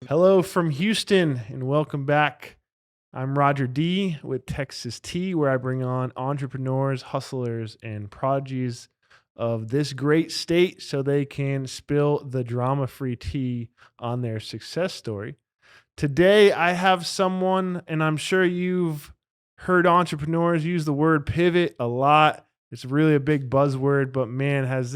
Hello from Houston and welcome back. I'm Roger D with Texas Tea, where I bring on entrepreneurs, hustlers, and prodigies of this great state so they can spill the drama free tea on their success story. Today, I have someone, and I'm sure you've heard entrepreneurs use the word pivot a lot. It's really a big buzzword, but man, has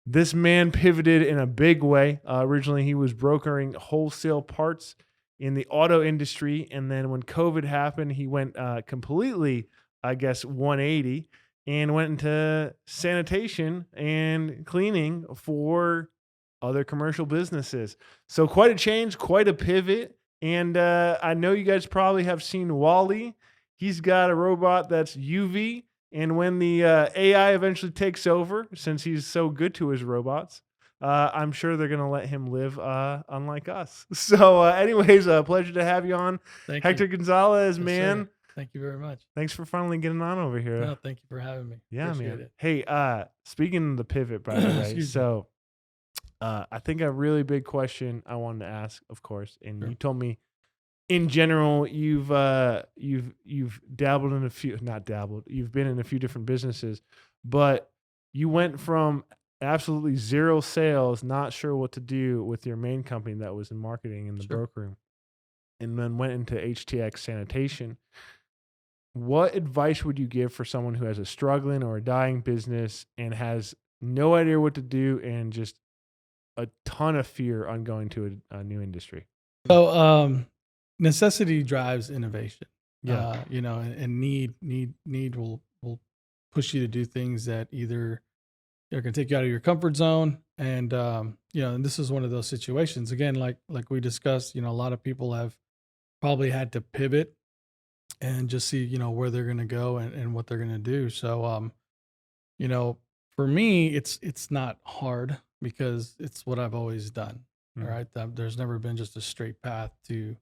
this man pivoted in a big way. Originally, he was brokering wholesale parts in the auto industry, and then when COVID happened, he went completely, I guess, 180 and went into sanitation and cleaning for other commercial businesses. So quite a change, quite a pivot. And I know you guys probably have seen Wally. He's got a robot that's UV. And when the AI eventually takes over, since he's so good to his robots, I'm sure they're going to let him live unlike us. So, anyways, a pleasure to have you on. Thank you. Hector Gonzalez, Yes, man. sir. Thank you very much. Thanks for finally getting on over here. No, thank you for having me. Yeah, Appreciate man. it. Hey, speaking of the pivot, by the way, Excuse me. so I think a really big question I wanted to ask, of course, and Sure. you told me in general you've dabbled in a few, not dabbled, you've been in a few different businesses, but you went from absolutely zero sales, not sure what to do with your main company that was in marketing in the Sure. brokering, and then went into HTX Sanitation. What advice would you give for someone who has a struggling or a dying business and has no idea what to do and just a ton of fear on going to a new industry? So, necessity drives innovation. Yeah. And need will push you to do things that either are going to take you out of your comfort zone, and and this is one of those situations. Again, like we discussed, a lot of people have probably had to pivot and just see, where they're going to go and what they're going to do. So, you know, for me, it's not hard because it's what I've always done. All Mhm. right, there's never been just a straight path to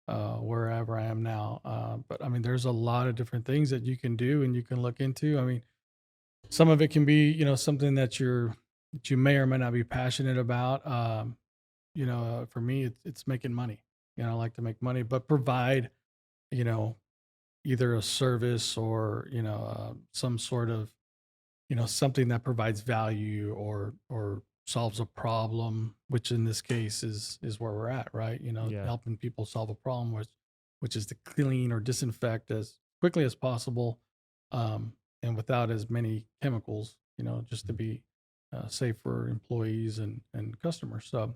wherever I am now. But I mean, there's a lot of different things that you can do and you can look into. I mean, some of it can be, something that you may or may not be passionate about. For me, it's making money. I like to make money, but provide, you know, either a service or some sort of something that provides value or solves a problem, which in this case is where we're at, right? Yeah. Helping people solve a problem, which is to clean or disinfect as quickly as possible, um, and without as many chemicals, just to be safe for employees and customers. So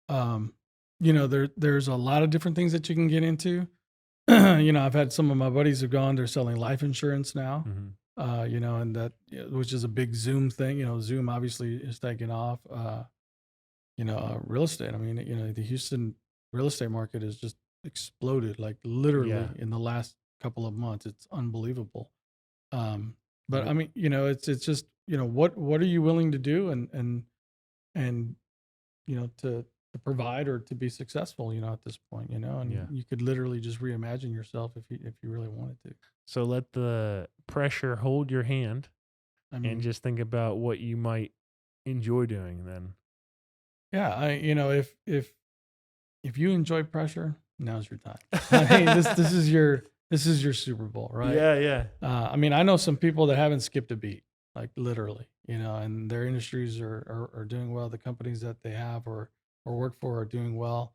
um, there's a lot of different things that you can get into. I've had some of my buddies have gone, they're selling life insurance now, Mhm. and that, which is a big Zoom thing. Zoom obviously is taking off. Real estate. I mean, the Houston real estate market has just exploded, like Yeah. literally in the last couple of months. It's unbelievable. But I W mean, it's just, what are you willing to do and to provide or to be successful, at this point, and Yeah. you could literally just reimagine yourself if you really wanted to. So let the pressure hold your hand I and mean, just think about what you might enjoy doing then. yeah, if you enjoy pressure, now's your time. I mean, this is your Super Bowl, right? Yeah, yeah. I mean, I know some people that haven't skipped a beat, like literally, and their industries are doing well. The companies that they have or work for are doing well.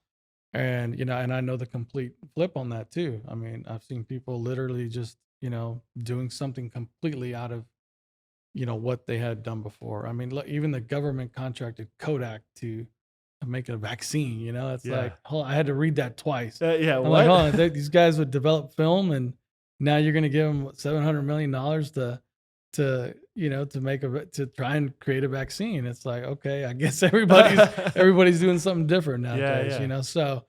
And and I know the complete flip on that too. I mean, I've seen people literally just, doing something completely out of, what they had done before. I mean, look, even the government contracted Kodak to make a vaccine, it's Yeah. like, hold on, I had to read that twice. Yeah, I'm like, hold what? on, these guys would develop film, and now you're going to give them $700 million to make to try and create a vaccine. It's like, okay, I guess everybody's doing something different Yeah, nowadays, yeah. so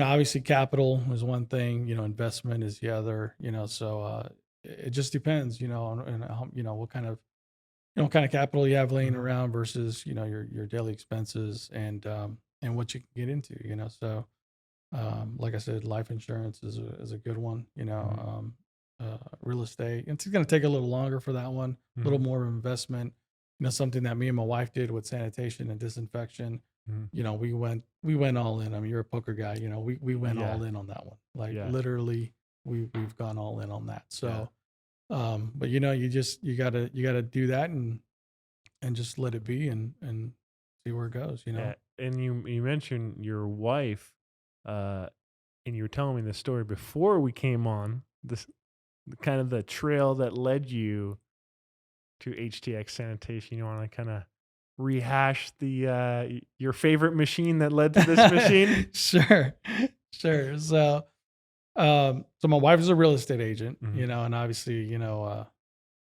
obviously capital is one thing, investment is the other, so it just depends, on how, what kind of capital you have laying Mhm. around versus, your daily expenses and what you can get into, so like I said, life insurance is a good one, Mhm. real estate. It's going to take a little longer for that one, a little Mhm. more investment, something that me and my wife did with sanitation and disinfection. Mhm. we went all in. I mean, you're a poker guy, we went Yeah. all in on that one. Like Yeah. literally, we've gone all in on that. Yeah. So, but you gotta do that and just let it be and see where it goes. Yeah. And you mentioned your wife, uh, and you were telling me the story before we came on, this kind of the trail that led you to HTX Sanitation. You want to kind of rehash the your favorite machine that led to this machine? Sure, sure. So my wife is a real estate agent, Mhm. and obviously,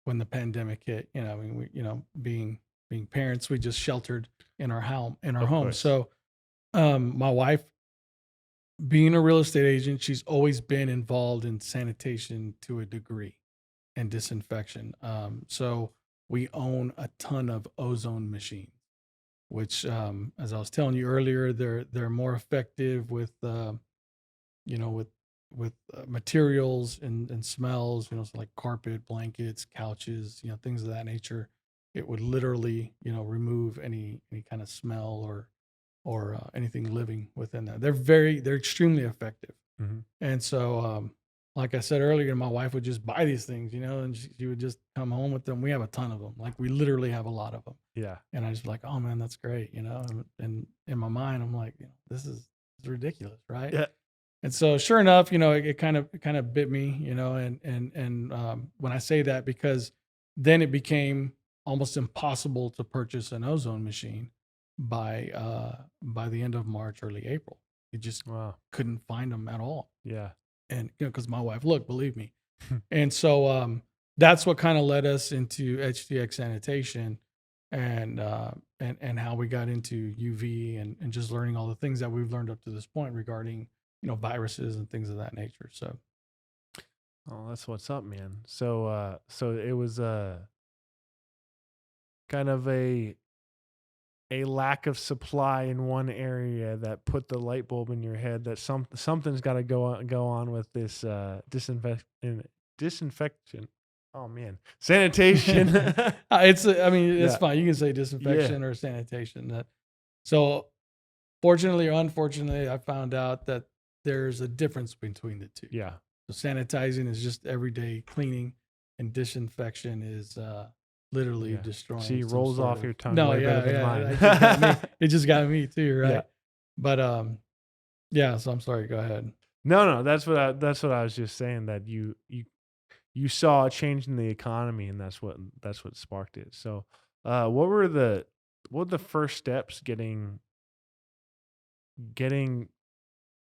when the pandemic hit, I mean, being parents, we just sheltered in our Of home. course. So, my wife, being a real estate agent, she's always been involved in sanitation to a degree and disinfection. So we own a ton of ozone machines, which, as I was telling you earlier, they're more effective with you know, with materials and smells, so like carpet, blankets, couches, things of that nature. It would literally, remove any kind of smell or anything living within that. They're extremely effective. Mhm. And so, like I said earlier, my wife would just buy these things, and she would just come home with them. We have a ton of them. Like we literally have a lot of them. Yeah. And I just like, oh man, that's great, And in my mind, I'm like, this is ridiculous, right? Yeah. And so, sure enough, it kind of bit me, and when I say that, because then it became almost impossible to purchase an ozone machine by the end of March, early April. You just Wow. couldn't find them at all, Yeah. and because my wife, look, believe me, and so that's what kind of led us into HTX sanitation, and how we got into UV and just learning all the things that we've learned up to this point regarding viruses and things of that nature. So Oh, that's what's up, man. So it was kind of a lack of supply in one area that put the light bulb in your head that something's got to go on with this disinfection. Oh man, sanitation. I mean, it's Yeah, fine. You can say yeah, disinfection or sanitation. So fortunately or unfortunately, I found out that there's a difference between the two. yeah, So sanitizing is just everyday cleaning, and disinfection is literally yeah. destroying See, some rolls sort off of. your tongue No, way better yeah, than yeah. mine. It just got me. It just got me too, Yeah. right? But yeah. So I'm sorry. Go ahead. No, no, that's what I was just saying that you saw a change in the economy and that's what sparked it. So, what were the first steps getting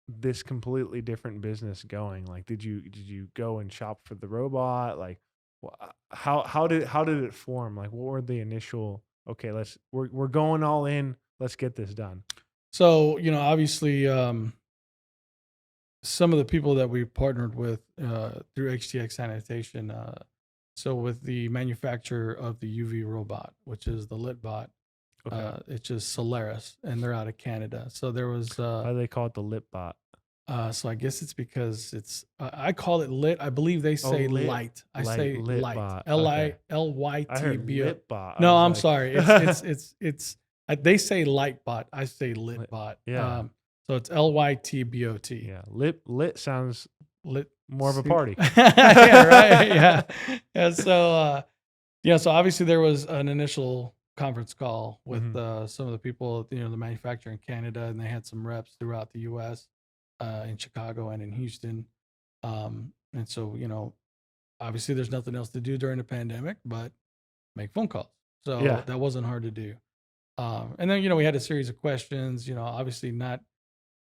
this completely different business going? Like, did you go and shop for the robot? Like, how did it form? Like, what were the initial? Okay, we're going all in. Let's get this done. So obviously, some of the people that we partnered with through HTX Sanitation. So with the manufacturer of the UV robot, which is the LitBot, Okay, it's just Solaris, and they're out of Canada. So there was, why do they call it the lip bot? so I guess it's because I call it lit. I believe they Oh, say light. I say lit light. bot. L Okay, I L Y I T heard B O. lip bot. I No, was I'm like, sorry. It's. They say light bot. I say lit lit, bot. yeah, So it's LYTBOT. yeah. Lit sounds Lit. more of a party. Yeah, right. Yeah. Yeah. So, so obviously there was an initial conference call with Mhm. some of the people, the manufacturer in Canada, and they had some reps throughout the U.S., in Chicago and in Houston. And so, obviously there's nothing else to do during the pandemic but make phone calls. So Yeah, that wasn't hard to do. And then, we had a series of questions, obviously not,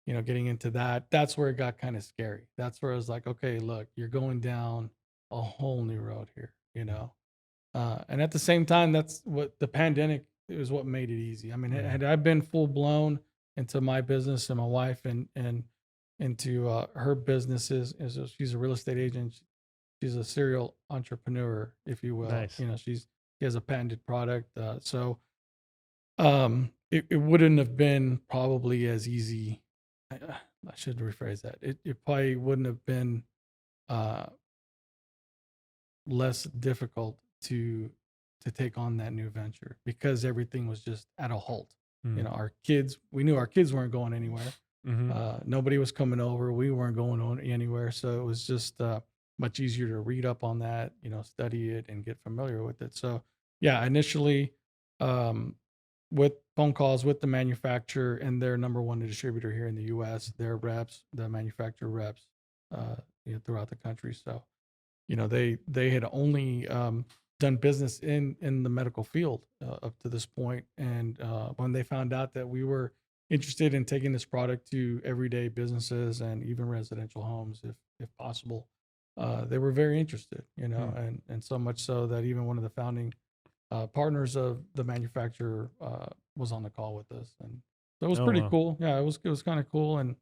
getting into that. That's where it got kind of scary. That's where I was like, okay, look, you're going down a whole new road here. And at the same time, that's what the pandemic is what made it easy. I mean, mhm. had I been full blown into my business and my wife and into her businesses, and so she's a real estate agent. She's a serial entrepreneur, if you will. Nice. She has a patented product. It wouldn't have been probably as easy. I should rephrase that. It probably wouldn't have been uh, less difficult to take on that new venture because everything was just at a halt. Mm-hmm. We knew our kids weren't going anywhere. Mm-hmm. Nobody was coming over. We weren't going on anywhere. So it was just much easier to read up on that, study it and get familiar with it. So yeah, initially, um, with phone calls with the manufacturer and their number one distributor here in the U.S., their reps, the manufacturer reps, uh, throughout the country. So they had only done business in the medical field up to this point, and when they found out that we were interested in taking this product to everyday businesses and even residential homes, if possible, they were very interested. And so much so that even one of the founding partners of the manufacturer was on the call with us, and so it was Oh pretty wow. cool. Yeah, it was kind of cool, and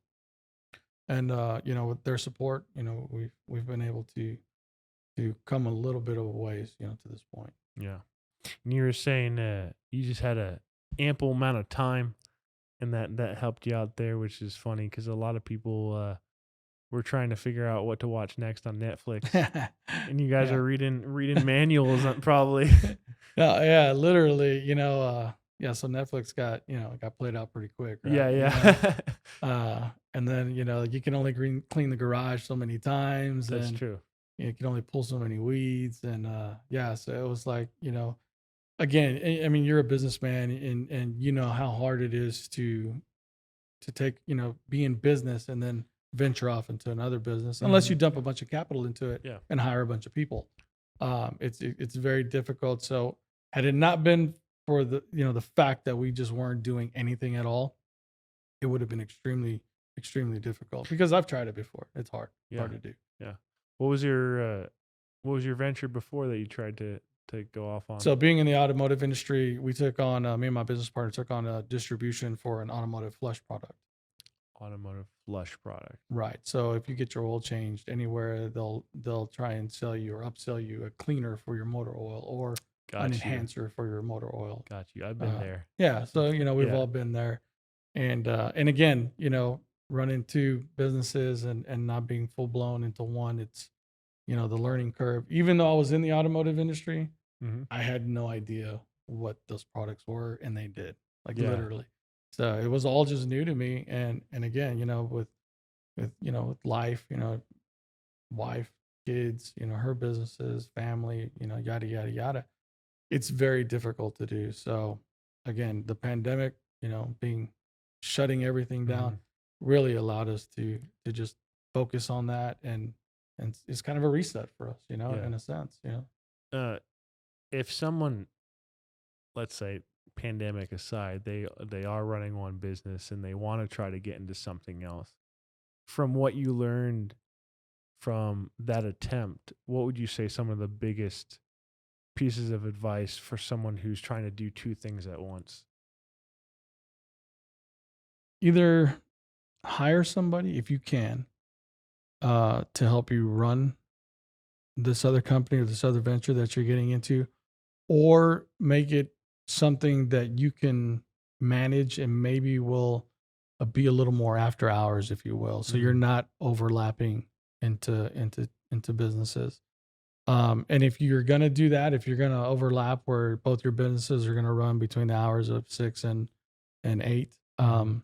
with their support, we've been able to come a little bit of a ways, to this point. Yeah. And you were saying you just had a ample amount of time, and that helped you out there, which is funny because a lot of people were trying to figure out what to watch next on Netflix, and you guys Yeah. are reading manuals probably. Yeah, literally, yeah, so Netflix got played out pretty quick, Yeah, right? yeah. And then, you can only clean the garage so many times, That's and true. you can only pull so many weeds. And yeah, so it was like, again, I mean, you're a businessman, and you know how hard it is to take, be in business and then venture off into another business, unless you Mhm. dump a bunch of capital into it Yeah. and hire a bunch of people. It's very difficult. So had it not been for the fact that we just weren't doing anything at all, it would have been extremely, extremely difficult, because I've tried it before. It's Yeah. hard to do. Yeah. What was your venture before that you tried to go off on? So being in the automotive industry, we took on, me and my business partner took on a distribution for an automotive flush product. Automotive flush product. Right. So if you get your oil changed anywhere, they'll try and sell you or upsell you a cleaner for your motor oil, or an Got you. enhancer for your motor oil. Got you. I've been there. Yeah. So we've Yeah. all been there, and again, running two businesses and not being full blown into one, it's the learning curve. Even though I was in the automotive industry, Mhm. I had no idea what those products were, and they did, like, Yeah. literally. So it was all just new to me, and again, with life, wife, kids, her businesses, family, yada yada yada. It's very difficult to do. So again, the pandemic, being shutting everything down, Mhm. really allowed us to just focus on that, and it's kind of a reset for us, Yeah. in a sense. Uh if someone, let's say pandemic aside, they are running one business and they want to try to get into something else. From what you learned from that attempt, what would you say some of the biggest pieces of advice for someone who's trying to do two things at once? Either hire somebody if you can, to help you run this other company or this other venture that you're getting into, or make it something that you can manage and maybe will be a little more after hours, if you will. So you're Mm. not overlapping into businesses. And if you're gonna do that, if you're gonna overlap where both your businesses are gonna run between the hours of 6 and 8, Mhm.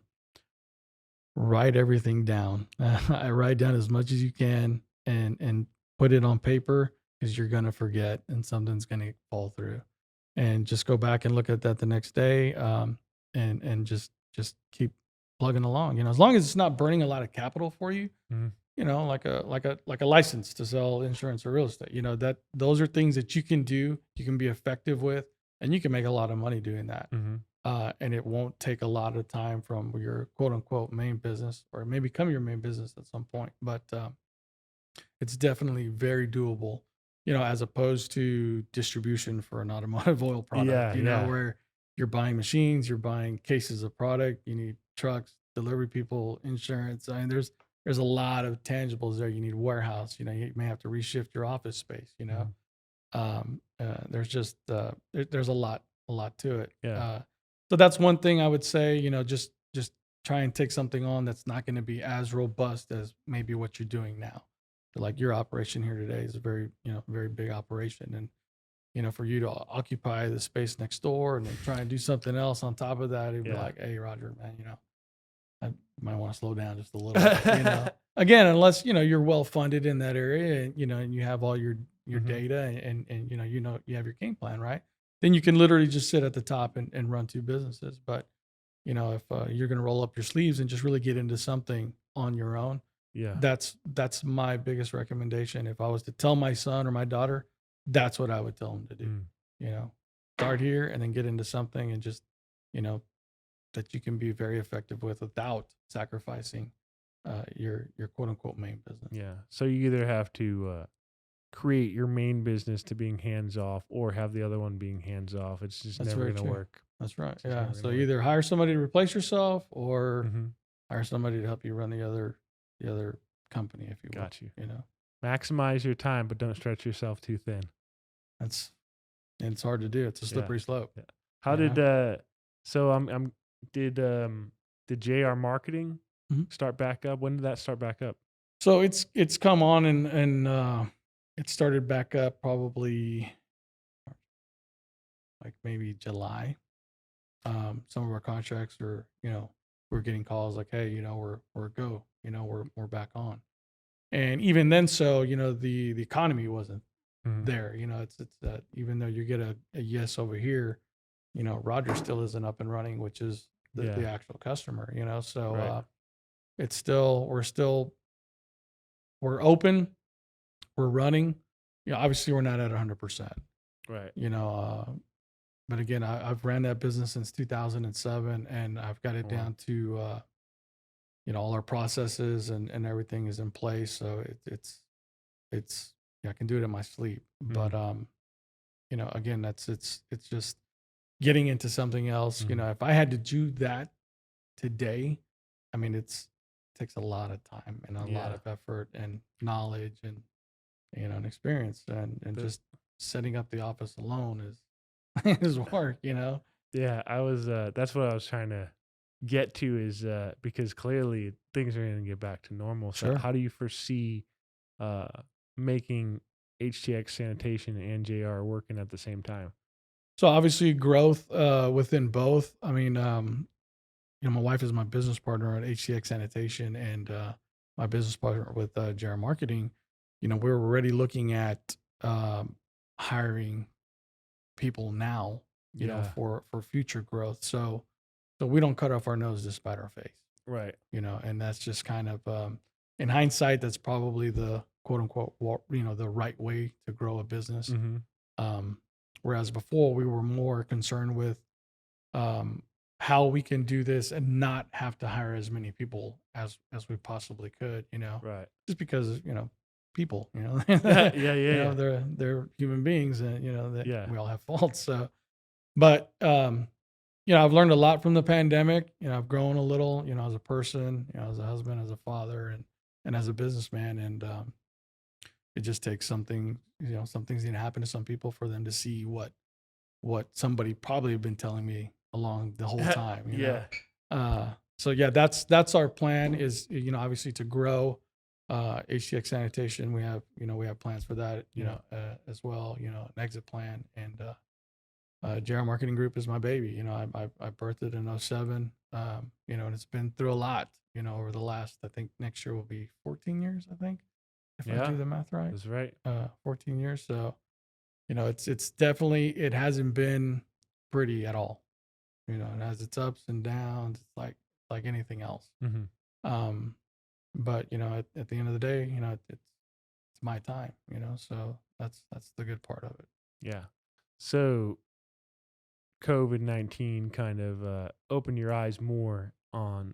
write everything down. I write down as much as you can, and put it on paper, because you're gonna forget and something's gonna fall through. And just go back and look at that the next day, and just keep plugging along. As long as it's not burning a lot of capital for you, Mhm. like a license to sell insurance or real estate. That those are things that you can do, you can be effective with, and you can make a lot of money doing that. Mhm. And it won't take a lot of time from your quote unquote main business, or it may become your main business at some point. But it's definitely very doable, as opposed to distribution for an automotive oil product, Yeah, yeah. where you're buying machines, you're buying cases of product, you need trucks, delivery people, insurance. I mean, there's a lot of tangibles there. You need warehouse, you may have to reshift your office space, Mhm. there's just there's a lot to it. Yeah. So that's one thing I would say. Just try and take something on that's not going to be as robust as maybe what you're doing now. Like your operation here today is a very very big operation, for you to occupy the space next door and then try and do something else on top of that, it'd be Yeah. like, hey, Roger, man, I might want to slow down just a little bit. Again, unless, you're well funded in that area and, and you have all your Mhm. data and, you have your game plan, right? Then you can literally just sit at the top and run two businesses. But, if you're going to roll up your sleeves and just really get into something on your own, Yeah. that's my biggest recommendation. If I was to tell my son or my daughter, that's what I would tell them to do. Mm. Start here and then get into something and just, you know, that you can be very effective with without sacrificing your quote unquote main business. Yeah. So you either have to create your main business to being hands off or have the other one being hands off. It's just That's never very going to true. work. That's right. It's just Yeah. never So going to work. either hire somebody to replace yourself or Mm-hmm. hire somebody to help you run the other company, if you will. Got you. Maximize your time, but don't stretch yourself too thin. That's and it's hard to do. It's a slippery slope. Yeah. How Yeah. did so did JR marketing Mhm. start back up? When did that start back up? So it's come on and it started back up probably like maybe July. Some of our contracts are, we're getting calls like, hey, we're go, we're back on. And even then, so, the economy wasn't Mhm. there. It's even though you get a yes over here, Roger still isn't up and running, which is the actual customer, so Right. it's still we're open, we're running. Obviously we're not at 100%, Right. but again, I've ran that business since 2007 and I've got it Wow. down to all our processes and everything is in place, so it's I can do it in my sleep. But again, it's just getting into something else. Mhm. If I had to do that today, I mean, it takes a lot of time and a lot Yeah. of effort and knowledge and and experience and The- just setting up the office alone is is work. Yeah, I was that's what I was trying to get to is because clearly things are going to get back to normal. So Sure. how do you foresee uh making HTX Sanitation and JR working at the same time? So obviously growth within both. I mean, my wife is my business partner at HTX Sanitation and my business partner with JR Marketing. We're already looking at hiring people now, Yeah. for future growth. So we don't cut off our nose to spite our face, Right. and that's just kind of in hindsight, that's probably the quote unquote, the right way to grow a business. Mm-hmm. Um, whereas before we were more concerned with um, how we can do this and not have to hire as many people as we possibly could, Right. just because people, Yeah. Yeah. they're human beings and that Yeah. we all have faults. So, but I've learned a lot from the pandemic. I've grown a little, as a person, as a husband, as a father, and as a businessman, and it just takes something, some things need to happen to some people for them to see what somebody probably have been telling me along the whole time, Yeah. So yeah, that's our plan is, obviously to grow HTX Sanitation. We have plans for that, as well, an exit plan. And JR Marketing Group is my baby. I birthed it in '07, and it's been through a lot, over the last, I think next year will be 14 years, I think, if I Yeah. do the math right. That's right. 14 years. So, it's definitely, it hasn't been pretty at all. It has its ups and downs. It's like anything else. Mm-hmm. Um, but at the end of the day, it's my time. So that's the good part of it. Yeah. So COVID-19 kind of opened your eyes more on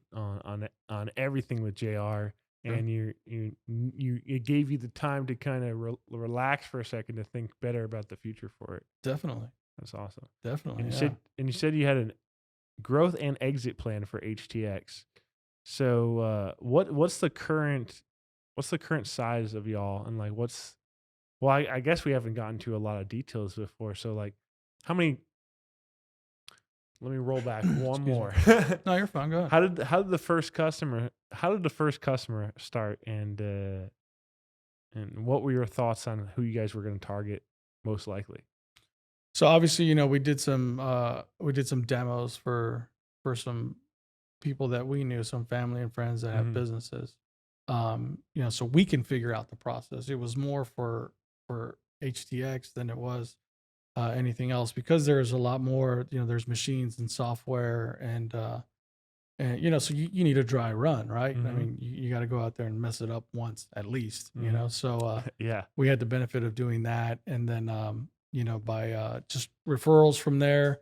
everything with JR, Sure. and it gave you the time to kind of relax for a second to think better about the future for it. Definitely, That's awesome. definitely. And Yeah. you said you had a growth and exit plan for HTX. So what's the current size of y'all, and like well, I guess we haven't gotten to a lot of details before. So like how many let me roll back one Excuse me. more. No, you're fine. Go ahead. How did the first customer start, and what were your thoughts on who you guys were going to target most likely? So obviously, we did some demos for some people that we knew, some family and friends that have Mhm. businesses. So we can figure out the process. It was more for HTX than it was anything else, because there's a lot more. There's machines and software, and so you need a dry run, right? I Mhm. mean, you got to go out there and mess it up once at least. Mhm. So Yeah. we had the benefit of doing that, and then by just referrals from there.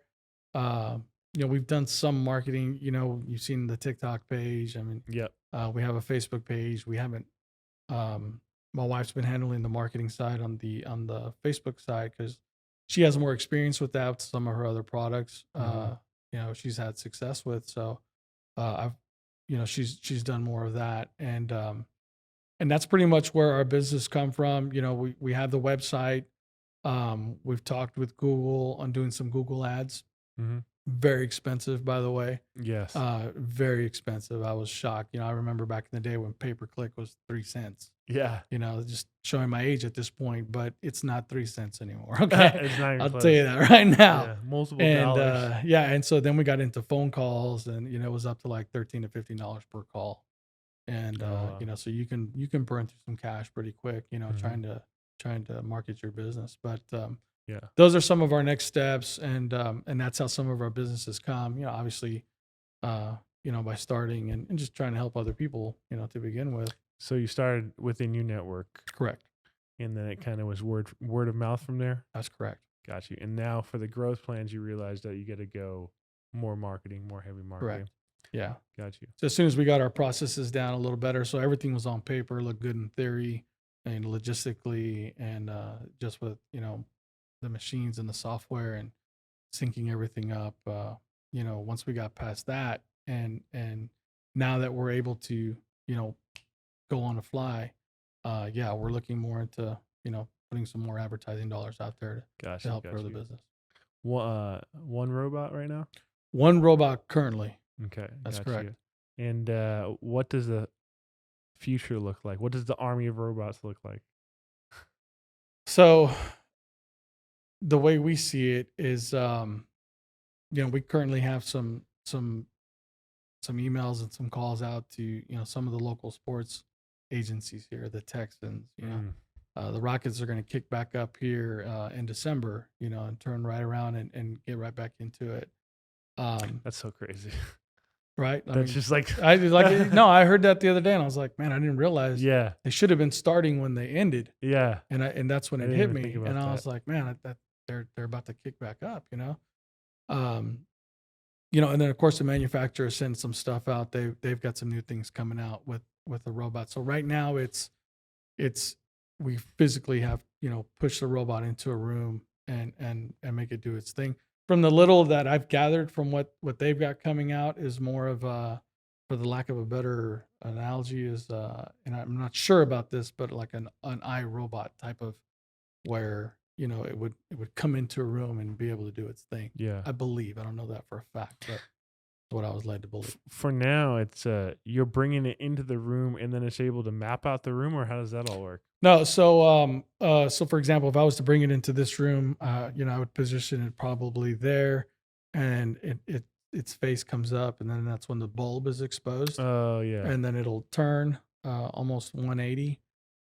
uh we've done some marketing. You've seen the TikTok page. I mean, Yep. we have a Facebook page. We haven't my wife's been handling the marketing side on the Facebook side, because she has more experience with that with some of her other products. Mhm. She's had success with. So I've she's done more of that, and that's pretty much where our business come from. We have the website. We've talked with Google on doing some Google ads. Mhm. Very expensive, by the way. Yes. Very expensive. I was shocked. I remember back in the day when pay per click was 3 cents. Yeah. Just showing my age at this point, but it's not 3 cents anymore. Okay, It's not even I'll tell you close. that right now. Yeah, multiple And dollars. yeah, and so then we got into phone calls, and it was up to like $13 to $15 per call. And Oh, wow. so you can burn through some cash pretty quick, Mhm. trying to market your business. But Yeah. those are some of our next steps, and that's how some of our businesses come. Obviously, by starting and just trying to help other people, to begin with. So you started within your network, Correct. and then it kind of was word of mouth from there. That's correct. Got you. And now for the growth plans, you realized that you got to go more marketing, more heavy Correct. marketing. Yeah. Got you. So as soon as we got our processes down a little better, so everything was on paper, looked good in theory and logistically, and just with the machines and the software and syncing everything up. Once we got past that, and now that we're able to go on the fly, yeah, we're looking more into putting some more advertising dollars out there Got to you. help grow Got the you. business. One robot right now. One robot currently. Okay, That's got correct. you. And what does the future look like? What does the army of robots look like? So the way we see it is, we currently have some emails and some calls out to some of the local sports agencies here, the Texans. Mm, The Rockets are going to kick back up here in December, and turn right around and get right back into it. that's so crazy. Right? I That's mean, just like I like no, I heard that the other day, and I was like, man, I didn't realize yeah, they should have been starting when they ended, yeah. and that's when I it didn't hit even think me, and about I that. was like, man, that they're about to kick back up. Um, and then of course the manufacturer sends some stuff out. They've got some new things coming out with the robot. So right now it's we physically have push the robot into a room and make it do its thing. From the little that I've gathered from what they've got coming out is more of for the lack of a better analogy, is and I'm not sure about this, but like an iRobot type of, where it would come into a room and be able to do its thing. Yeah. I believe. I don't know that for a fact, but it's what I was led to believe. For now, it's you're bringing it into the room, and then it's able to map out the room, or how does that all work? No, so for example, if I was to bring it into this room, I would position it probably there, and its face comes up, and then that's when the bulb is exposed, Oh yeah. and then it'll turn almost 180,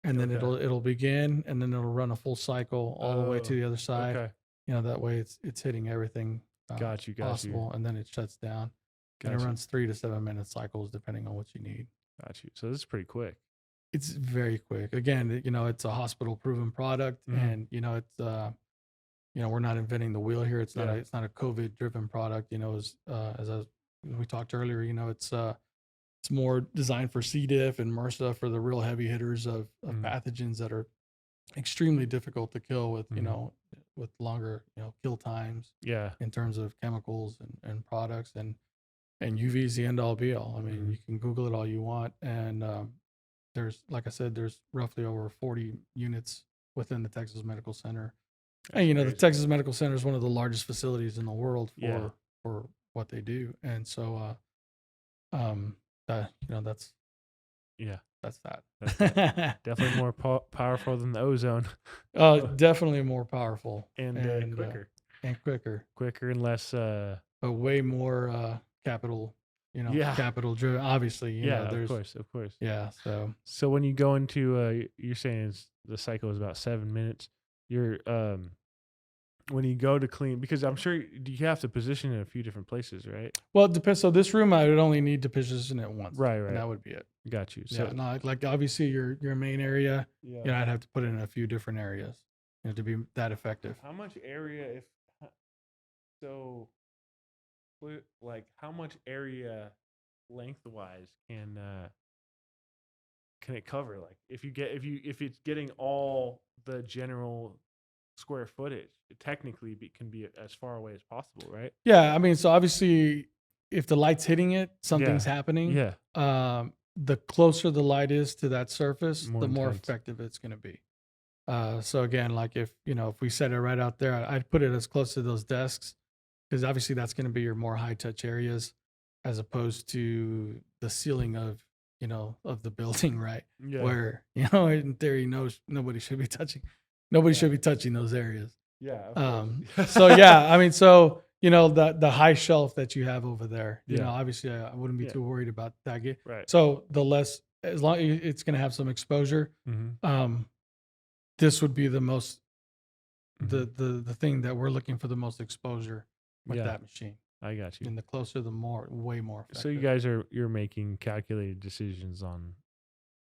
and then Okay. it'll begin, and then it'll run a full cycle all the way to Oh. the other side. Okay. That way it's hitting everything Got you. Got you. possible, and then it shuts down, and it Got you. runs 3 to 7 minute cycles depending on what you need. Got you. So this is pretty quick. It's very quick. Again, it's a hospital proven product, Mhm. and it's we're not inventing the wheel here. Yeah. It's not a COVID driven product. We talked earlier, it's more designed for C. diff and MRSA, for the real heavy hitters of Mhm. pathogens that are extremely difficult to kill with Mhm. with longer kill times Yeah. in terms of chemicals and products, and UV is the end all be all. I mean, Mhm. you can Google it all you want, and there's, like I said, there's roughly over 40 units within the Texas Medical Center. That's And the crazy. Texas Medical Center is one of the largest facilities in the world Yeah. for what they do. And so that that's Yeah. that's that. That's that. Definitely more powerful than the ozone. Definitely more powerful And and quicker. and quicker, quicker and less. but way more capital, Yeah, capital driven. Obviously, yeah, of there's course, of course. yeah. So So when you go into, you're saying the cycle is about 7 minutes. You're when you go to clean, because I'm sure you have to position in a few different places, right? well, it depends. So this room, I would only need to position it once, Right, and right. that would be it. Got you. Yeah, So no, like obviously your main area, yeah. I'd have to put it in a few different areas, to be that effective. How much area if so like how much area lengthwise can it cover? Like if it's getting all the general square footage, it technically can be as far away as possible, right? Yeah, I mean, so obviously, if the light's hitting it, something's Yeah. happening. Yeah. The closer the light is to that surface, More the more intense. effective it's going to be. So again, like if we set it right out there, I'd put it as close to those desks because obviously that's going to be your more high touch areas, as opposed to the ceiling of of the building, right? Yeah. Where in theory, nobody should be touching, nobody should be touching those areas. Yeah, of course. So yeah, I mean, so the high shelf that you have over there, Yeah. obviously I wouldn't be Yeah. too worried about that. Right. So the less, as long it's going to have some exposure, Mm-hmm. this would be the most Mm-hmm. the thing that we're looking for the most exposure with Yeah. that machine. I got you. And the closer, the more, way more effective. So you're making calculated decisions on.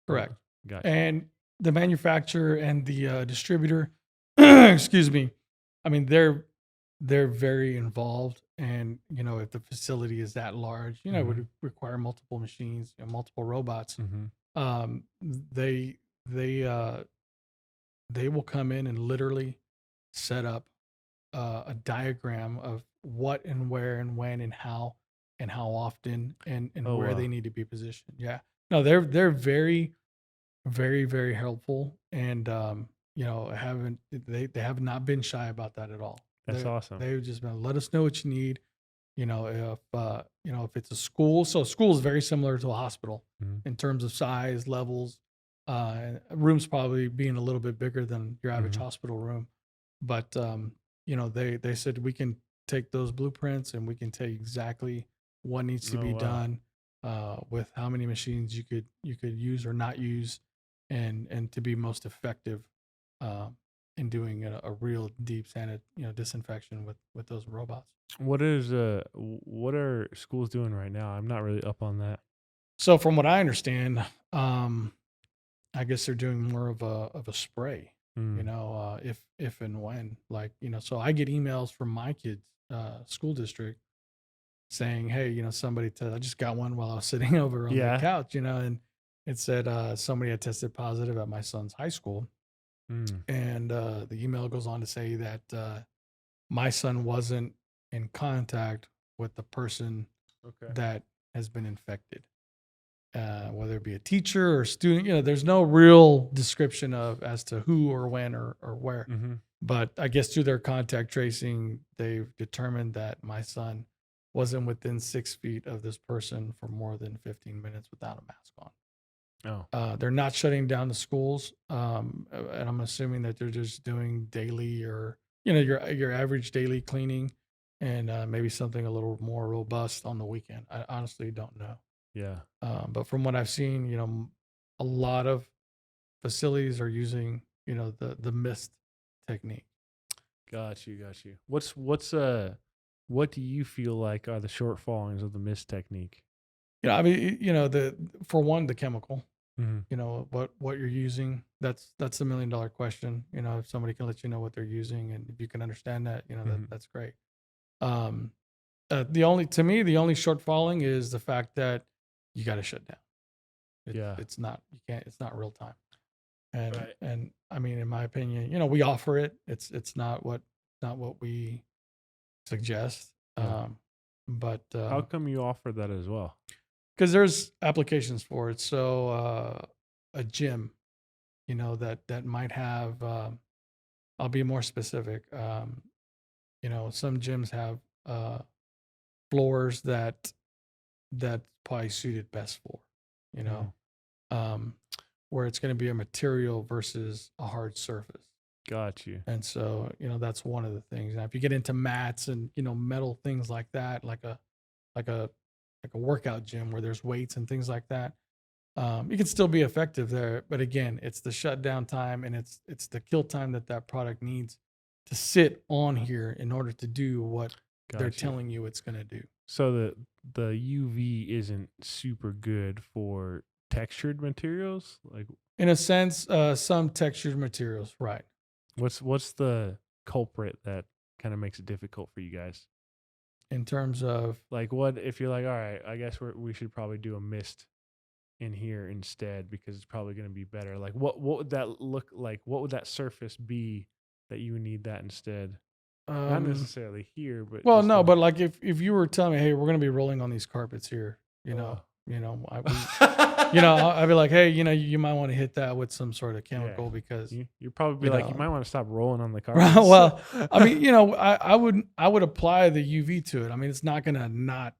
Correct. Got you. And the manufacturer and the distributor, excuse me, I mean they're very involved, and if the facility is that large, it would require multiple machines, multiple robots. Mm-hmm. Um, they they uh, they will come in and literally set up a diagram of what and where and when and how often and Oh, where wow. they need to be positioned. Yeah, no, they're very very very helpful, and haven't they have not been shy about that at all. That's awesome. They've just been, let us know what you need. If it's a school, so a school is very similar to a hospital Mm-hmm. in terms of size, levels. Rooms probably being a little bit bigger than your average Mm-hmm. hospital room, but they said we can take those blueprints and we can tell you exactly what needs to Oh, be wow. done, with how many machines you could use or not use, and to be most effective, in doing a real deep disinfection with those robots. What are schools doing right now? I'm not really up on that. So from what I understand, I guess they're doing more of a spray. Mm. If and when, like, so I get emails from my kids' school district saying, hey, I just got one while I was sitting over on the Yeah. couch, and it said somebody had tested positive at my son's high school, Mm. and the email goes on to say that my son wasn't in contact with the person Okay. that has been infected, whether it be a teacher or student. There's no real description of as to who or when or where. Mm-hmm. But I guess through their contact tracing, they've determined that my son wasn't within 6 feet of this person for more than 15 minutes without a mask on. Oh. They're not shutting down the schools, and I'm assuming that they're just doing daily, or your average daily cleaning, and maybe something a little more robust on the weekend. I honestly don't know. Yeah. But from what I've seen, a lot of facilities are using the mist technique. Got you. Got you. What do you feel like are the shortfallings of the mist technique? I mean, the for one, the chemical. Mm-hmm. What you're using. That's the $1 million question. If somebody can let you know what they're using, and if you can understand that, Mm-hmm. that's great. Um, the only shortfalling is the fact that you got to shut down. Yeah. It's not, you can't. It's not real time. And Right. and I mean, in my opinion, we offer it. It's not what we suggest. Yeah. But How come you offer that as well? because there's applications for it. So a gym, that might have. I'll be more specific. Some gyms have floors that probably suited best for, you know, um, where it's going to be a material versus a hard surface. Got you. And so, that's one of the things. Now, if you get into mats and, metal things like that, like a like a workout gym where there's weights and things like that, you can still be effective there. But again, it's the shutdown time and it's the kill time that product needs to sit on here in order to do what they're Got you. telling you it's going to do. So the UV isn't super good for textured materials. Like, In a sense, some textured materials, right? what's the culprit that kind of makes it difficult for you guys? In terms of, Like, what if you're like, all right, I guess we should probably do a mist in here instead because it's probably going to be better. Like, what would that look like? What would that surface be that you would need that instead? Not um, necessarily here, but well, just no, in. but like if you were telling me, hey, we're going to be rolling on these carpets here, Oh. I'd be like, hey, you might want to hit that with some sort of Yeah. chemical because, You probably be you like, you know, might want to stop rolling on the carpets. well, I mean, I would apply the UV to it. I mean, it's not going to not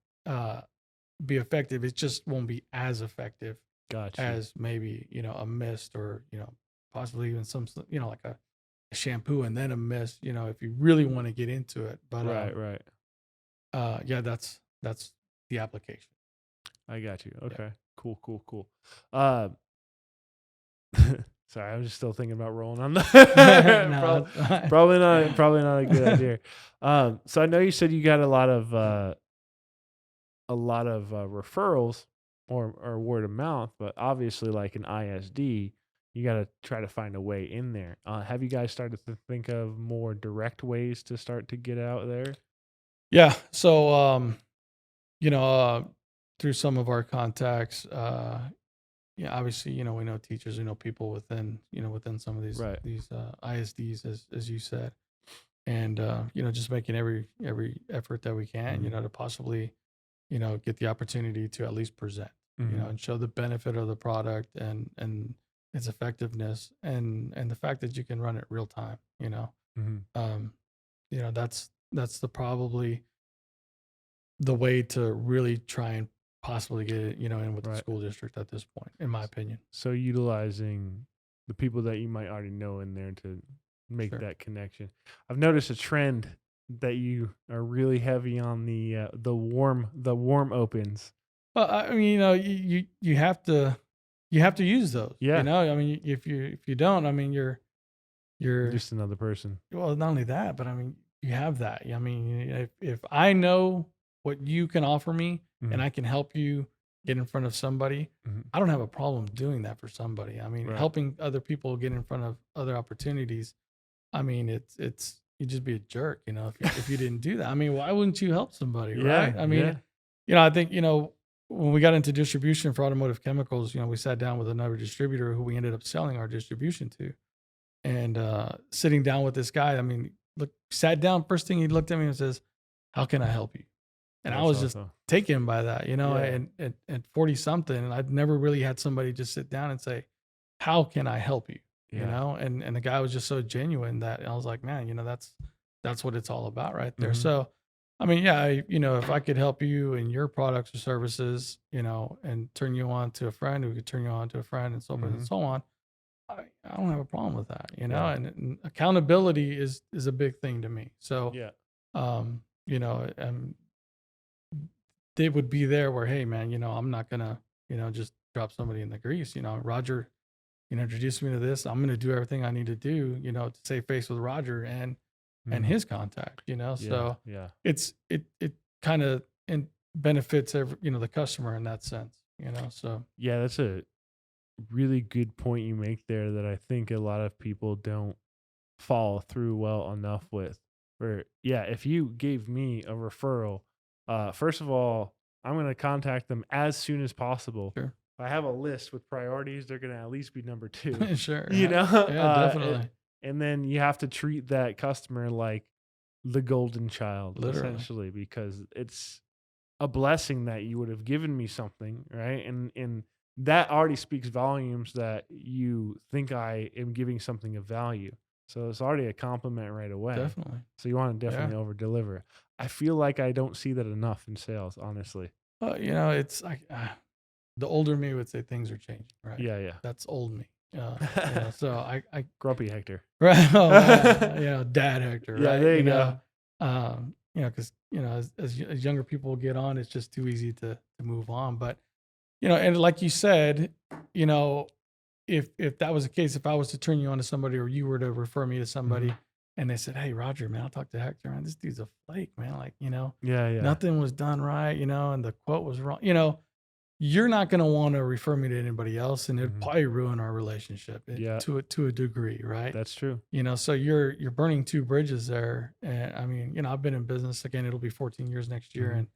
be effective. It just won't be as effective Got you. as maybe, a mist or, possibly even some, like a shampoo and then a mist, if you really want to get into it. But, Right. yeah, that's the application. I got you. Yeah. Okay. Cool. Sorry, I was just still thinking about rolling on the. No, Prob- it's fine. probably not a good idea. So I know you said you got a lot of referrals or word of mouth, but obviously, like an ISD, you got to try to find a way in there. Have you guys started to think of more direct ways to start to get out there? Yeah. So, you know, uh, through some of our contacts, yeah, obviously, we know teachers, we know people within some of these Right. ISDs, as you said, and just making every effort that we can, Mhm. to possibly, get the opportunity to at least present, Mhm. and show the benefit of the product and its effectiveness and the fact that you can run it real time, Mhm. um, that's probably the way to really try and possibly get it, in with the Right. school district at this point, in my opinion. So utilizing the people that you might already know in there to make Sure. that connection. I've noticed a trend that you are really heavy on the warm opens. Well, I mean, you have to use those. Yeah, I mean, if you don't, I mean, you're just another person. well. Not only that, but I mean, you have that. I mean, if I know what you can offer me and Mhm. I can help you get in front of somebody, Mhm. I don't have a problem doing that for somebody. I mean, Right. helping other people get in front of other opportunities. I mean, it's you'd just be a jerk, if you didn't do that. I mean, why wouldn't you help somebody, Yeah, right? I mean, yeah. I think, when we got into distribution for automotive chemicals, we sat down with another distributor who we ended up selling our distribution to. And sitting down with this guy, I mean, look, sat down, first thing he looked at me and says, "How can I help you?" And I That's was just awesome. taken by that, Yeah. and at 40 something, and I'd never really had somebody just sit down and say, "How can I help you?" Yeah. And the guy was just so genuine that I was like, man, that's what it's all about right there. Mhm. So, I mean, yeah, if I could help you in your products or services, and turn you on to a friend who could turn you on to a friend and so forth and Mhm. so on, I don't have a problem with that, Yeah. and accountability is a big thing to me. So, Yeah. um, they would be there where, hey, man, I'm not gonna, just drop somebody in the grease. Roger, introduced me to this. I'm gonna do everything I need to do, to save face with Roger and Mhm. his contact. Yeah. So Yeah. it kind of benefits the customer in that sense. So Yeah, that's a really good point you make there that I think a lot of people don't follow through well enough with. Where, yeah, if you gave me a referral, first of all, I'm going to contact them as soon as possible. sure, If I have a list with priorities, they're going to at least be number two, sure, you know? yeah, definitely, And then you have to treat that customer like the golden child, literally, essentially, because it's a blessing that you would have given me something, right? And that already speaks volumes that you think I am giving something of value. So it's already a compliment right away. definitely, So you want to yeah. definitely over deliver. I feel like I don't see that enough in sales, honestly. Well, it's like the older me would say things are changing, right? Yeah, yeah. That's old me. So I Grumpy Hector. right, oh, Dad Hector, Yeah, right? there you go. Because as younger people get on, it's just too easy to move on. But and like you said, you know, if that was the case, if I was to turn you on to somebody, or you were to refer me to somebody, and they said, "Hey, Roger, man, I'll talk to Hector, man. This dude's a flake, man. Like, Yeah, yeah. nothing was done right, and the quote was wrong. You're not going to want to refer me to anybody else, and it'd probably ruin our relationship Yeah. to a degree, right? That's true. So you're burning two bridges there. And I mean, I've been in business again. It'll be 14 years next year,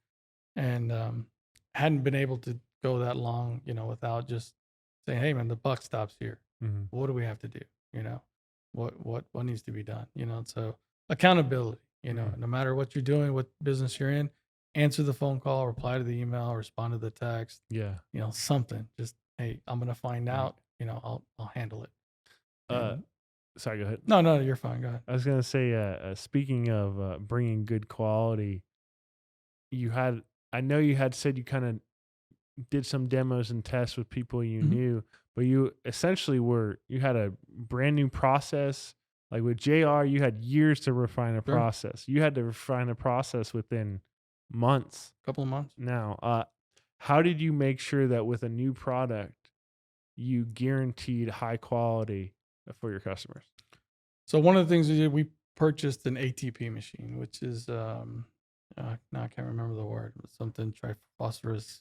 and hadn't been able to go that long, without just saying, "Hey, man, the buck stops here. What do we have to do? What needs to be done? So accountability. No matter what you're doing, what business you're in, answer the phone call, reply to the email, respond to the text. Yeah. Something. Just, hey, I'm gonna find out. I'll handle it. Sorry, go ahead. No, you're fine. Go ahead. I was gonna say, speaking of bringing good quality, I know you had said you kind of did some demos and tests with people you knew, but you essentially you had a brand new process. Like with JR, you had years to refine a process. You had to refine a process within months. Couple of months. Now, how did you make sure that with a new product, you guaranteed high quality for your customers? So one of the things we did, we purchased an ATP machine, which is now I can't remember the word, but something triphosphorus.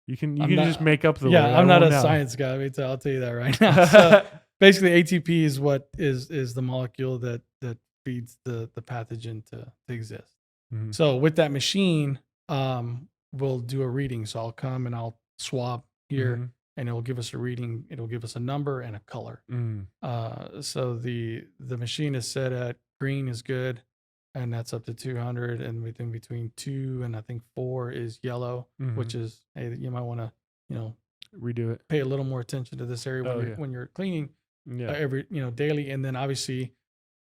You can just make up the word. Yeah, I'm not a science guy. I'll tell you that right now. So basically, ATP is what is the molecule that feeds the pathogen to exist. So with that machine, we'll do a reading. So I'll come and I'll swab here, and it will give us a reading. It'll give us a number and a color. So the machine is set at green is good, and that's up to 200, and within between 2 and I think 4 is yellow, which is, hey, you might want to redo it, pay a little more attention to this area when you're cleaning every daily. And then obviously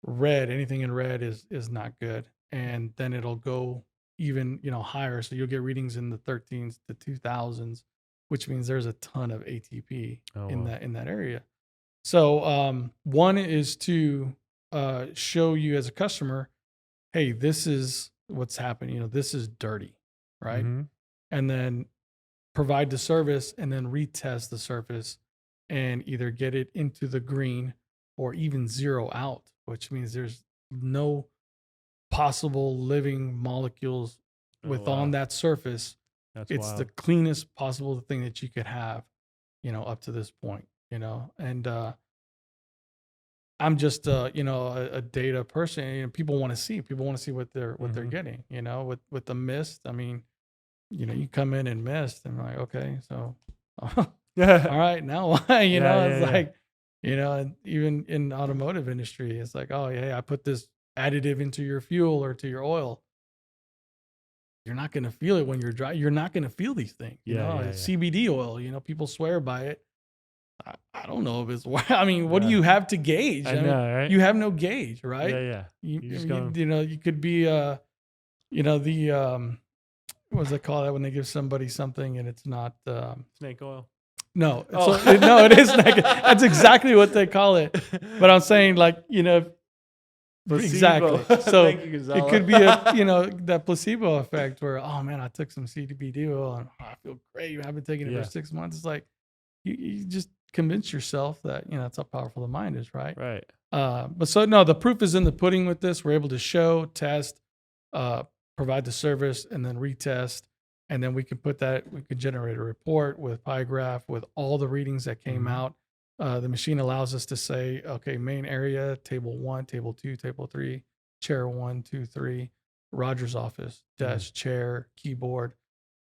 red, anything in red is not good, and then it'll go even higher, so you'll get readings in the 13s to 2000s, which means there's a ton of ATP in that area. So one is to show you as a customer, hey, this is what's happening. This is dirty, right? And then provide the service, and then retest the surface, and either get it into the green or even zero out, which means there's no possible living molecules on that surface. It's wild. The cleanest possible thing that you could have, up to this point, and I'm just a data person. People want to see what they're getting, with the mist. I mean, you come in and mist, and I'm like, okay, so all right, now why? Like, and even in the automotive industry, it's like, oh yeah, I put this additive into your fuel or to your oil. You're not going to feel it when you're dry. You're not going to feel these things. CBD oil, people swear by it. I don't know if it's, I mean, what do you have to gauge? I know, right? You have no gauge, right? Yeah. You could be, what does they call that when they give somebody something and it's not snake oil? No, no, it is snake. That's exactly what they call it. But I'm saying, like, placebo. Exactly. So you, it could be that placebo effect where, oh man, I took some CBD oil and I feel great. I've been taking it for 6 months. It's like you just convince yourself that that's how powerful the mind is, right? Right. But so no, the proof is in the pudding with this. We're able to show, test, provide the service, and then retest. And then we can generate a report with PyGraph with all the readings that came out. The machine allows us to say, okay, main area, table 1, table 2, table 3, chair 1, 2, 3, Roger's office, desk, chair, keyboard,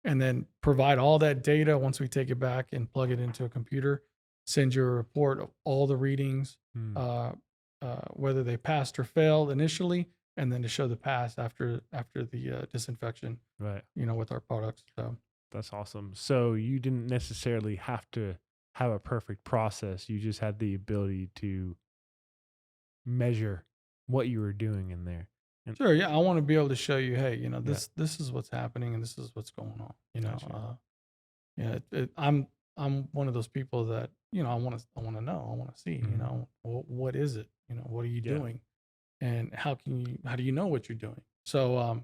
and then provide all that data once we take it back and plug it into a computer, send you a report of all the readings, whether they passed or failed initially, and then to show the pass after the disinfection, right? With our products. So that's awesome. So you didn't necessarily have to have a perfect process. You just had the ability to measure what you were doing in there. And sure, yeah, I want to be able to show you, hey, this is what's happening and this is what's going on. Gotcha. I'm one of those people that, I want to know, I want to see, Mhm. what is it? What are you Yeah. doing? And how do you know what you're doing? So,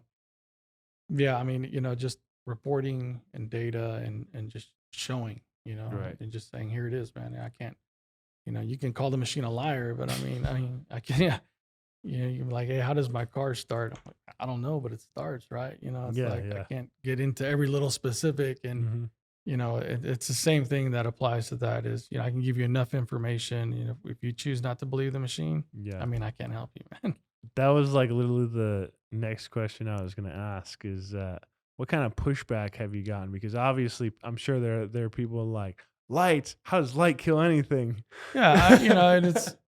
yeah, I mean, just reporting and data and just showing, Right. and just saying, here it is, man. I can't, you can call the machine a liar, but I mean, I can, yeah, you're like, hey, how does my car start? I'm like, I don't know, but it starts, right? It's Yeah. like I Yeah. can't get into every little specific, and Mhm. it's the same thing that applies to that. Is I can give you enough information. If you choose not to believe the machine, I Yeah. mean, I can't help you, man. That was like literally the next question I was going to ask is what kind of pushback have you gotten? Because obviously, I'm sure there are people like light. How does light kill anything? Yeah, and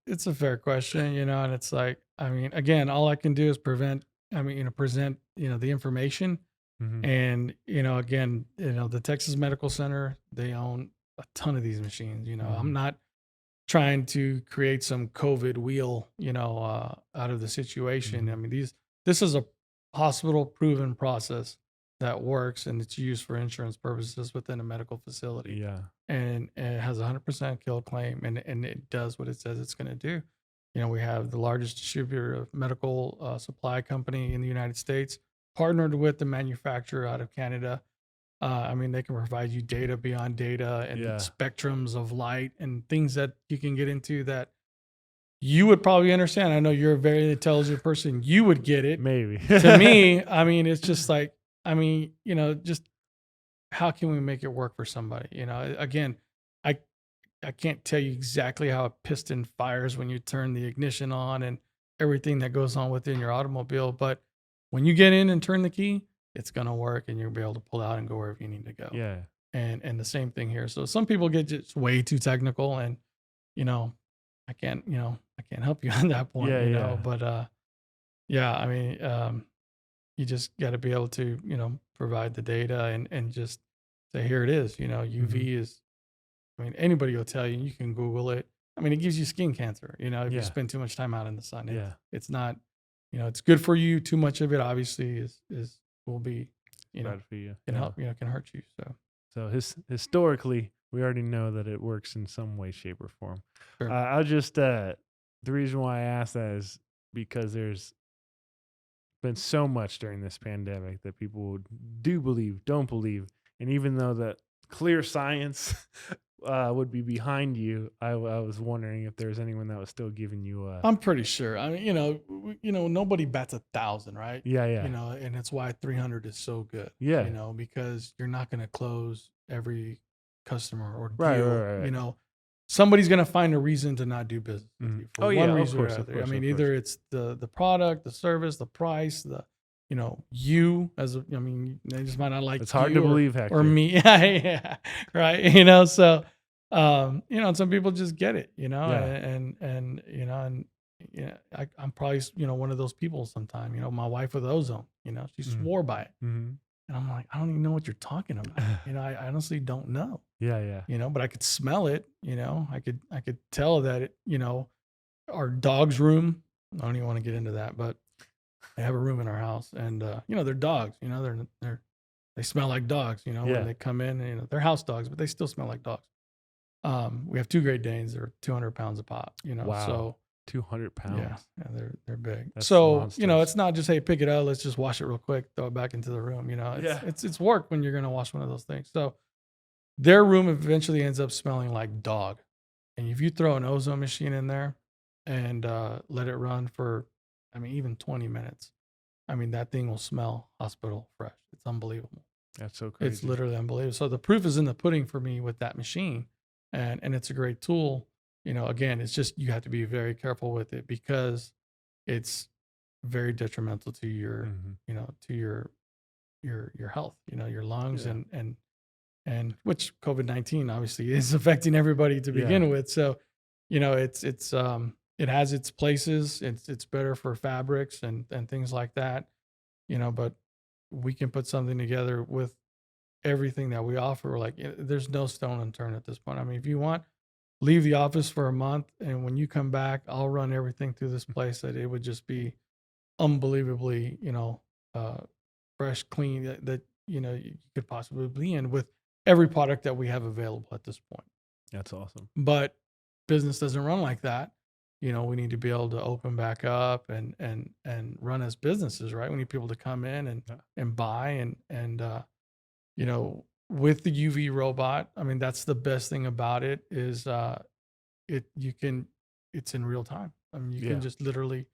it's a fair question, and it's like, I mean, again, all I can do is present, the information. Hmm. And, again, the Texas Medical Center, they own a ton of these machines. I'm Hmm. not trying to create some COVID wheel, out of the situation. I Hmm. mean, this is a hospital proven process that works, and it's used for insurance purposes within a medical facility. Yeah. And it has a 100% kill claim, and it does what it says it's going to do. We have the largest distributor of medical supply company in the United States, partnered with the manufacturer out of Canada. I mean, they can provide you data beyond data and Yeah. spectrums of light and things that you can get into that you would probably understand. I know you're a very intelligent person. You would get it. Maybe. To me, I mean, it's just like, I mean, just how can we make it work for somebody? Again, I I can't tell you exactly how a piston fires when you turn the ignition on and everything that goes on within your automobile, but when you get in and turn the key, it's gonna work and you'll be able to pull out and go wherever you need to go. Yeah. And the same thing here. So some people get just way too technical, and you know, I can't help you on that point, Yeah. Yeah. but yeah, I mean, you just got to be able to, provide the data and just say, here it is. Hmm. UV is, I mean, anybody will tell you. You can Google it. I mean, it gives you skin cancer. If you Yeah. spend too much time out in the sun, Yeah. it's not, it's good for you. Too much of it, obviously, is will be, It's bad for you. can Yeah. help, can hurt you. So So historically, we already know that it works in some way, shape, or form. sure. I'll just the reason why I asked that is because there's been so much during this pandemic that people do believe, don't believe, and even though that clear science would be behind you, I was wondering if there's anyone that was still giving you a I'm pretty sure. I mean, nobody bats 1,000, right? yeah, yeah, And it's why 300 is so good. yeah, Because you're not going to close every customer or right, deal. right, right. Somebody's going to find a reason to not do business with Mhm. you for Oh one yeah, reason or of other. I course, mean, of course. either it's the product, the service, the price, you as a, I mean, they just might not like It's hard to you believe, or Hector. me. Yeah, yeah, right. So, and some people just get it, Yeah. and I'm probably, one of those people sometime, my wife with ozone, she Mm-hmm. swore by it. Mm-hmm. And I'm like, I don't even know what you're talking about. I honestly don't know, Yeah, yeah. but I could smell it, I could tell that it, our dog's room. I don't even want to get into that, but they have a room in our house, and they're dogs, they smell like dogs, when Yeah. they come in, they're house dogs, but they still smell like dogs. We have two Great Danes. They're 200 pounds a pop, Wow. so 200 yeah, pounds. yeah, they're big. That's So, monsters. it's not just, hey, pick it up, let's just wash it real quick, throw it back into the room. Yeah. It's work when you're gonna wash one of those things. So their room eventually ends up smelling like dog. And if you throw an ozone machine in there and let it run for, I mean, even 20 minutes, I mean, that thing will smell hospital fresh. It's unbelievable. That's so It's crazy. literally unbelievable. So the proof is in the pudding for me with that machine, and it's a great tool. Again, it's just you have to be very careful with it because it's very detrimental to your, Hmm. to your health, your lungs, Yeah. and which COVID-19 obviously is affecting everybody to Yeah. begin with. So, it has its places. It's better for fabrics and things like that, but we can put something together with everything that we offer. Like, there's no stone unturned at this point. I mean, if you want, leave the office for a month, and when you come back, I'll run everything through this place that it would just be unbelievably, uh, fresh, clean, that you could possibly be in with every product that we have available at this point. That's awesome. But business doesn't run like that. You know, we need to be able to open back up and run as businesses, right? We need people to come in and buy and you know, with the UV robot, I mean, that's the best thing about it is it's in real time. I mean, you can just literally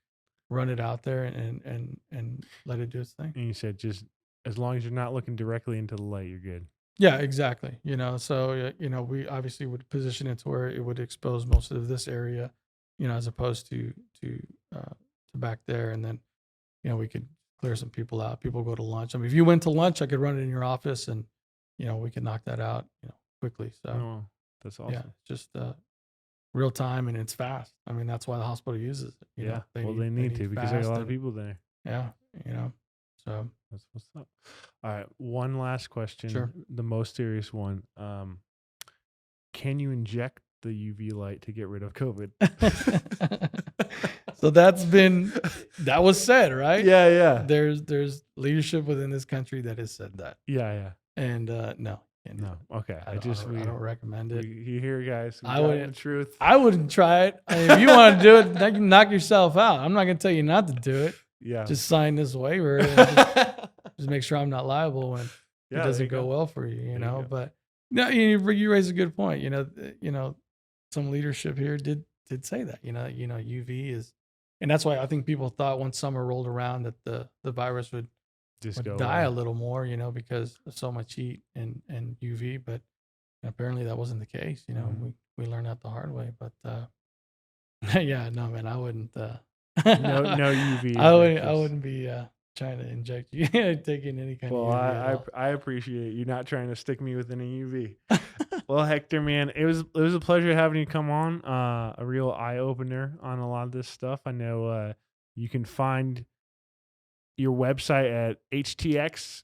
run it out there and let it do its thing. And you said just as long as you're not looking directly into the light, you're good. Yeah, exactly. You know, so you know, we obviously would position it to where it would expose most of this area, you know, as opposed to back there, and then you know we could clear some people out. People go to lunch. I mean, if you went to lunch, I could run it in your office, and you know we could knock that out, you know, quickly. So Oh, that's awesome. yeah, just real time, and it's fast. I mean, that's why the hospital uses it. You know, They need to because there's a lot of fast people there. Yeah, you know, so That's what's up. All right, one last question. Sure. The most serious one. Can you inject the UV light to get rid of COVID? so that was said, right? Yeah. There's leadership within this country that has said that. Yeah. And no. can't do No. it. Okay. I don't recommend it. You hear, guys? I wouldn't- the truth. I wouldn't try it. I mean, if you want to do it, then you knock yourself out. I'm not going to tell you not to do it. Yeah. Just sign this waiver. And just make sure I'm not liable when it doesn't go well for you. You know. go. But no, you raise a good point. You know, some leadership here did say that. You know, UV is, and that's why I think people thought once summer rolled around that the virus would Just go die away. a little more. You know, because of so much heat and UV. But apparently that wasn't the case. You know, we learned that the hard way. But yeah, no, man, I wouldn't. No UV. I wouldn't be trying to inject you, taking any kind Well, of UV at all. I appreciate you not trying to stick me with any UV. Well, Hector, man, it was a pleasure having you come on. A real eye opener on a lot of this stuff. I know you can find your website at HTX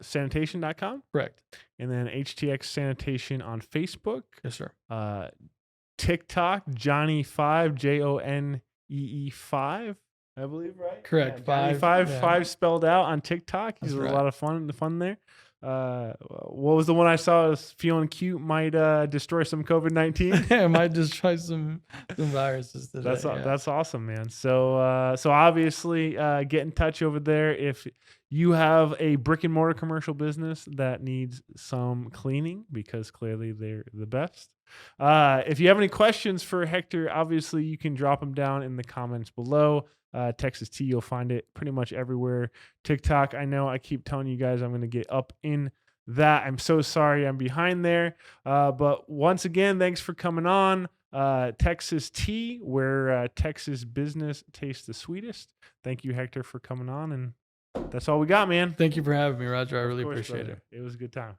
sanitation.com. Correct. And then HTX Sanitation on Facebook. Yes, sir. TikTok, Johnny5, JONEE5, I believe, right? Correct. Yeah, five spelled out on TikTok. He's That's a right. lot of fun there. What was the one I saw? I was feeling cute. Might destroy some COVID-19. I might just try some viruses today. That's awesome, man. So obviously, get in touch over there if you have a brick and mortar commercial business that needs some cleaning, because clearly they're the best. If you have any questions for Hector, obviously you can drop them down in the comments below. Texas T, you'll find it pretty much everywhere. TikTok, I know I keep telling you guys I'm going to get up in that. I'm so sorry I'm behind there. But once again, thanks for coming on. Texas T, where Texas business tastes the sweetest. Thank you, Hector, for coming on. And that's all we got, man. Thank you for having me, Roger. I really Of course, appreciate brother. it. It was a good time.